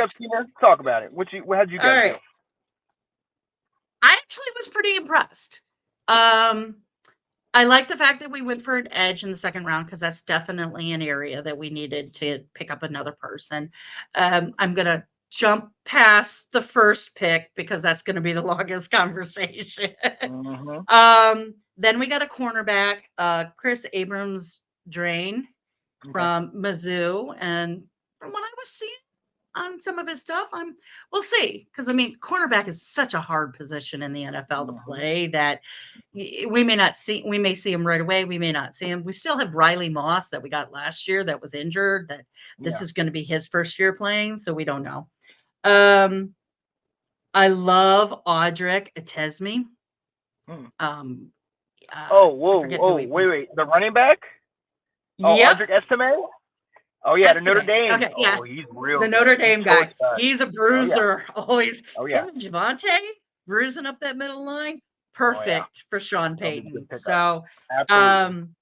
Up, Keena. Talk about it. How'd you All guys right. go? I actually was pretty impressed. Um, I like the fact that we went for an edge in the second round because that's definitely an area that we needed to pick up another person. I'm going to jump past the first pick because that's going to be the longest conversation. Mm-hmm. Then we got a cornerback, Chris Abrams Drain Okay. from Mizzou. And from what I was seeing on some of his stuff, we'll see. Because I mean, cornerback is such a hard position in the NFL to Mm-hmm. play that we may see him right away. We may not see him. We still have Riley Moss that we got last year that was injured. That this Yeah. is going to be his first year playing, so we don't know. Um, I love Audric Atesme. Hmm. Um, Oh, I whoa, forget who whoa, he. wait. The running back? Oh, Yep, Audric Estime? Oh yeah, the Notre Estime. Dame. Okay, yeah, Oh, he's real the good. Notre He's Dame short guy. side. He's a Oh yeah. bruiser. Always Oh yeah. him and Javante bruising up that middle line. Oh yeah. Perfect for Sean That'll be a good Payton. pickup. So, Absolutely. um,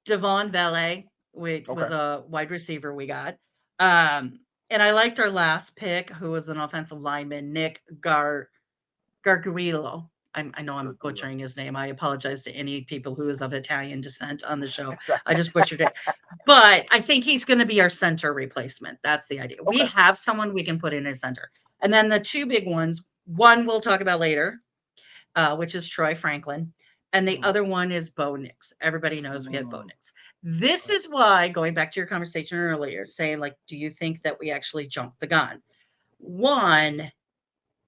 Devon Vele Okay. was a wide receiver we got. Um, and I liked our last pick, who was an offensive lineman, Nick Garguilo. I know I'm Good deal. butchering his name. I apologize to any people who is of Italian descent on the show. I just butchered it. But I think he's going to be our center replacement. That's the idea. We Okay. have someone we can put in as center. And then the two big ones, one we'll talk about later, which is Troy Franklin. And the Mm-hmm. other one is Bo Nix. Everybody knows we have Bo Mm-hmm. Nix. This is why, going back to your conversation earlier, saying, like, do you think that we actually jumped the gun? One,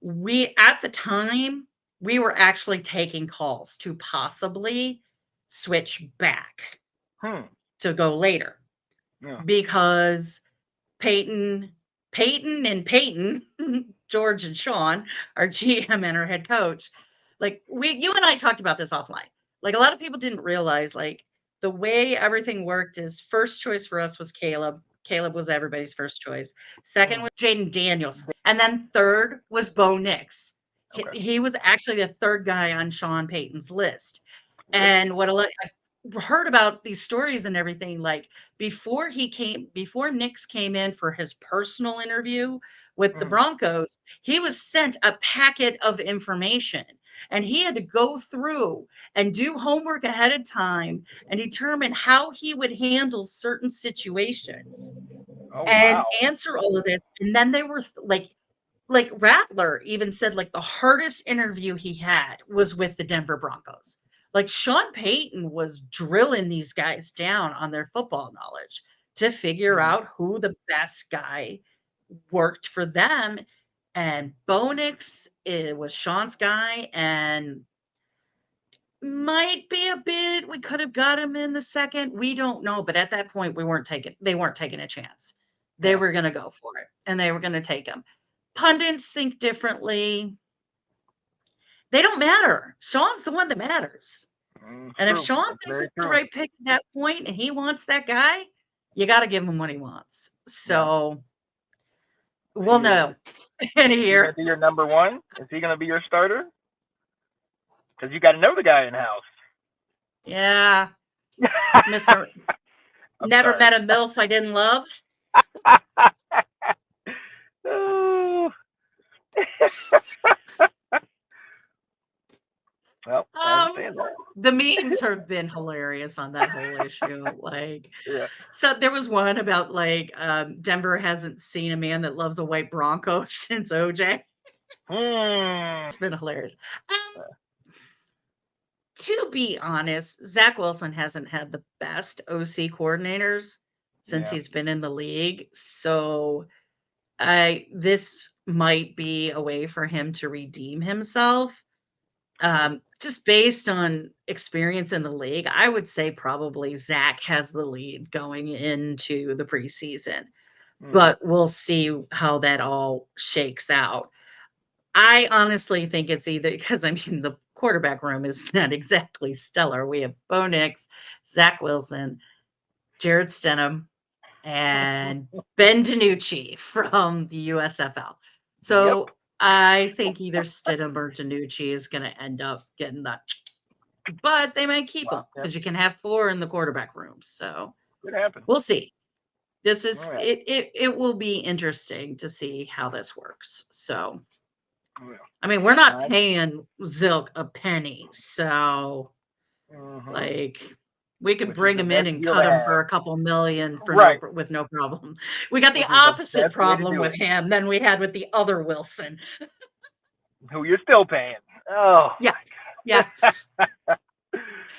we at the time we were actually taking calls to possibly switch back Hmm. to go later Yeah. because Peyton, Peyton, George and Sean, our GM and our head coach, like you and I talked about this offline. Like a lot of people didn't realize, like the way everything worked is first choice for us was Caleb. Caleb was everybody's first choice. Second Mm. was Jaden Daniels, and then third was Bo Nix. Okay. He was actually the third guy on Sean Payton's list. Really? And what I heard about these stories and everything, like before Nix came in for his personal interview with the Mm. Broncos, he was sent a packet of information and he had to go through and do homework ahead of time and determine how he would handle certain situations Oh and wow. answer all of this. And then they were like Rattler even said like the hardest interview he had was with the Denver Broncos. Like Sean Payton was drilling these guys down on their football knowledge to figure Mm. out who the best guy worked for them. And Bonix it was Sean's guy and might be a bit we could have got him in the second. We don't know, but at that point they weren't taking a chance. They Yeah. were going to go for it and they were going to take him. Pundits think differently. They don't matter. Sean's the one that matters. Mm, And if true. Sean That's thinks very it's the true. right pick at that point and he wants that guy, you got to give him what he wants. Yeah. So Is he we'll your, know in a is he gonna year. be your number one? Is he gonna be your starter? Because you got to know the guy in house. Yeah, Mr. I'm Never sorry. met a MILF I didn't love. Oh. Well, I Um, understand that. the memes have been hilarious on that whole issue. Like, Yeah. so there was one about like Denver hasn't seen a man that loves a white Bronco since OJ. Hmm. It's been hilarious. Um, to be honest, Zach Wilson hasn't had the best OC coordinators since Yeah. he's been in the league. So I this might be a way for him to redeem himself. Hmm. Just based on experience in the league, I would say probably Zach has the lead going into the preseason, Hmm. but we'll see how that all shakes out. I honestly think it's either because I mean the quarterback room is not exactly stellar. We have Bo Nix, Zach Wilson, Jared Stidham, and Ben DiNucci from the USFL. Yep. So I think either Stidham or DiNucci is going to end up getting that, but they might keep them Wow. Yeah. because you can have four in the quarterback room. So Could happen. we'll see. This is All right. it will be interesting to see how this works. So, Yeah. I mean, we're not I- paying Zilk a penny, so mhm. like we could Which is bring the him in best and deal cut to him have. for a couple million for Right. with no problem. We got the Which is the opposite best way to problem do with it. him than we had with the other Wilson. Who you're still paying. Oh. Yeah. Yeah.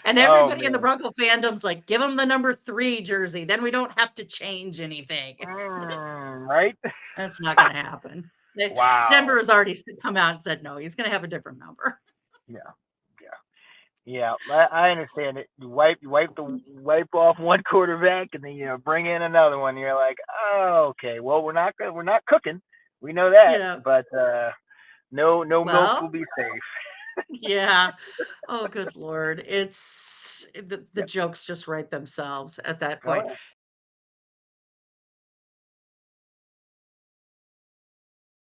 And Oh everybody in the man. Bronco fandom's like, give him the number 3 jersey. Then we don't have to change anything. Right? That's not going to happen. Wow. Denver has already come out and said no, he's going to have a different number. Yeah. Yeah. I understand it. You wipe off one quarterback, and then bring in another one. You're like, oh, okay. Well, we're not cooking. We know that, Yeah. but no milk will Well, be safe. yeah. Oh, good Lord. The Yep. jokes just write themselves at that Oh point. yeah.